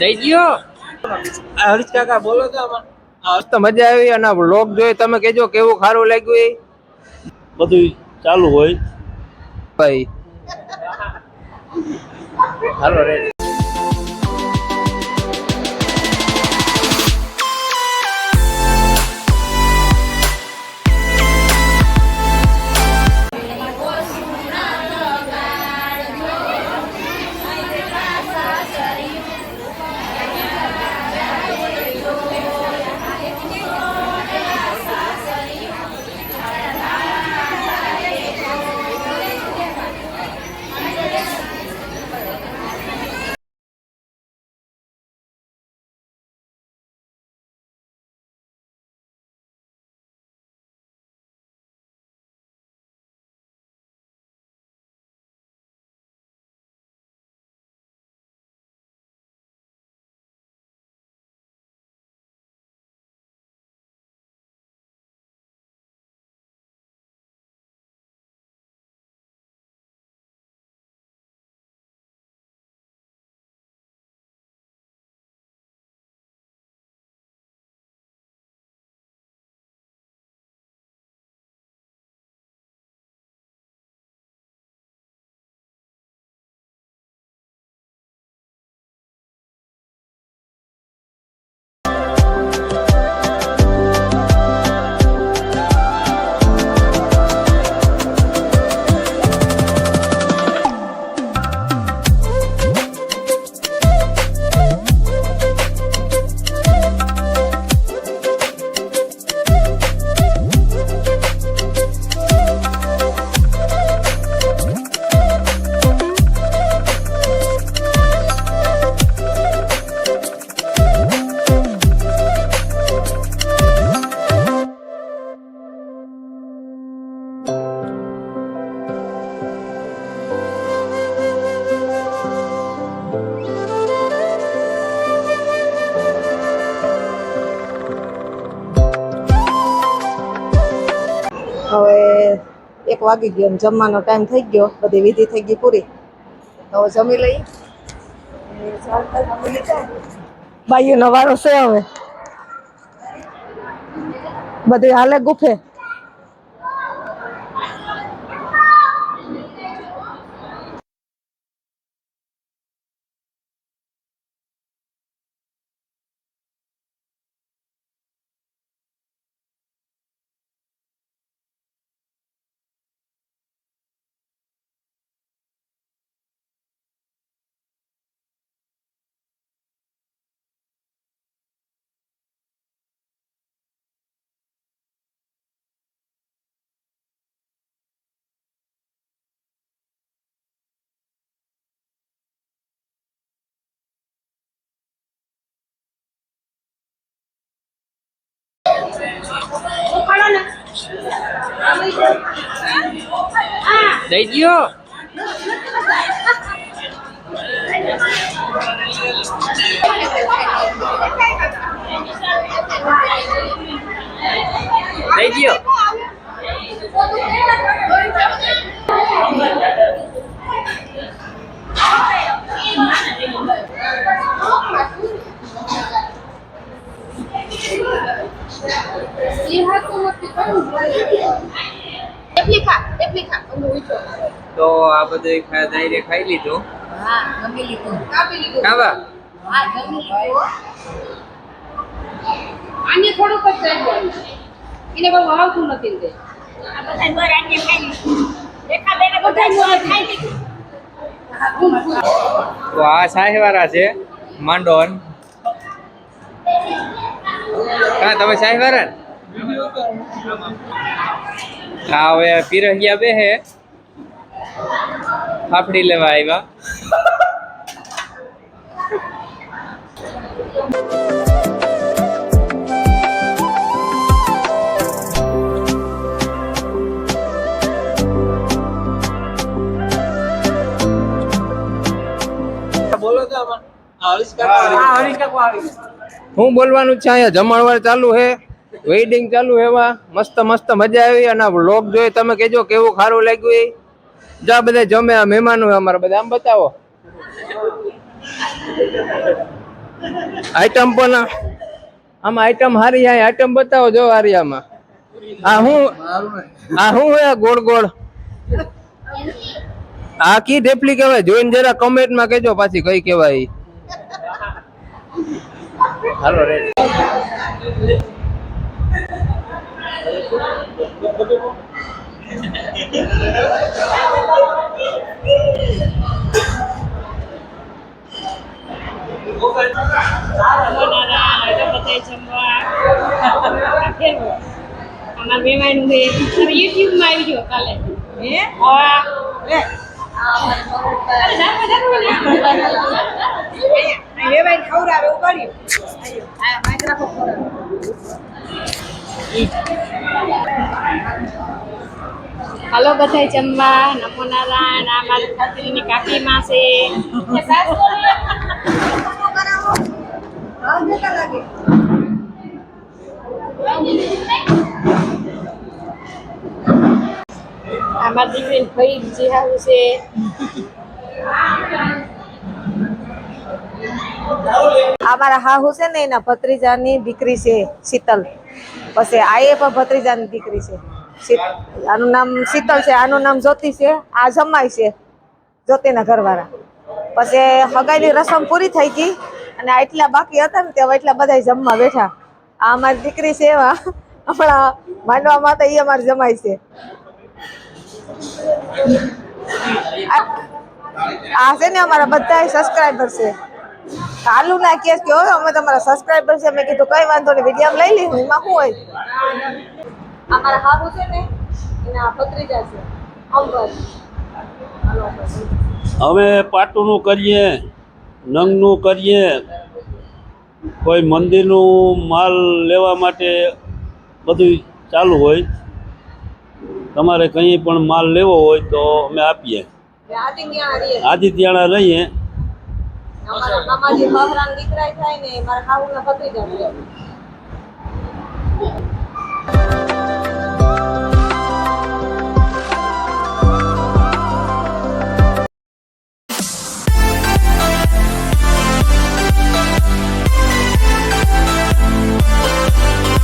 દઈ ગયો હરીશ કાકા બોલો તો મસ્ત મજા આવી અને વ્લોગ જોઈ તમે કેજો કેવું સારું લાગ્યું એ બધું ચાલુ હોય ભાઈ હાલો રેડી હવે 1 વાગી ગયો ને જમવાનો ટાઈમ થઈ ગયો, બધી વિધિ થઈ ગઈ પૂરી. તો જમી લઈ. બાઈઓનો વારો છે હવે. બધી હાલે ગુફે. દઈ ગયો દઈ ગયો તો આ બધું ખાઈ લીધું. હા, જમી લીધું. ખાવા હા, જમી લીધું. આને થોડુંક જ ચાલવાનું એને બહુ આવતું નથી તે આ બધા બર આને ખાઈ લીધું. રેખા બેને બધા ખાઈ લીધું. તો આ સાહેવારા છે માંડોન. કા તમે સાહેવારા હા હવે પીરહિયા બે હે ફાફડી લેવા આવ્યા. બોલો તો હરીશ કાકા હું બોલવાનું છે અહીંયા જમણવાર ચાલુ છે, વેડિંગ ચાલુ છે, એમાં મસ્ત મસ્ત મજા આવી. અને વ્લોગ જોઈ તમે કેજો કેવું સારું લાગ્યું એ. જા બધા જમે આ મહેમાનો અમારા બધા આમ બતાવો. આઈટમ પણ આમાં આઈટમ હારી આઈટમ બતાવો જો આરિયામાં આ હું હે ગોળ ગોળ આ કી ઢેફલી કહેવાય જોઈને જરા કમેન્ટમાં કહેજો પાછી કઈ કહેવાય ઈ. હાલો રેડી અમાર વેવાયનું છે તમે યુટ્યુબમાં આવી ગયો કાલે હે હા લે વેવાય ખવડાવે ઉપાડ્યું આ માઈક્રોફોન ખવડાવે હાલો બધાય જમવા નમો નારાયણ આ મારી ખાતરીની કાકી માં છે આમાં દીકરી ભાઈ બીજી હારું છે અમારા હાહુ છે ને એના ભત્રીજાની દીકરી છે શીતલ. પછી આ એ પણ ભત્રીજાની દીકરી છે. આનું નામ શીતલ છે, આનું નામ જ્યોતિ છે. આ જમાઈ છે જ્યોતિના ઘરવાળા. પછી હગાઈની રસમ પૂરી થઈ ગઈ અને આ એટલા બાકી હતા ને તે એટલા બધા જમવા બેઠા. આ અમારી દીકરી છે એવા હમણાં માંડવામાં હતા એ અમારી જમાઈ છે. આ છે ને અમારા બધા સબસ્ક્રાઈબર છે. કાલુ ના કેસ કે અમે તમારા સબસ્ક્રાઈબર છે. મેં કીધું કઈ વાંધો નહીં વિડીયો લઈ લીધું એમાં શું હોય. અમારા હાહુ છે ને એના ભત્રીજા છે અંબર. અમે પાટુનું કરીએ, નંગનું કરીએ, કોઈ મંદિરનું માલ લેવા માટે બધું ચાલુ હોય. તમારે કંઈ પણ માલ લેવો હોય તો અમે આપીએ. આદિત્યાણા રહીએ. અમારા મામાજી બહરાન દીકરા થાય ને મારા હાહુના ભત્રીજા છે.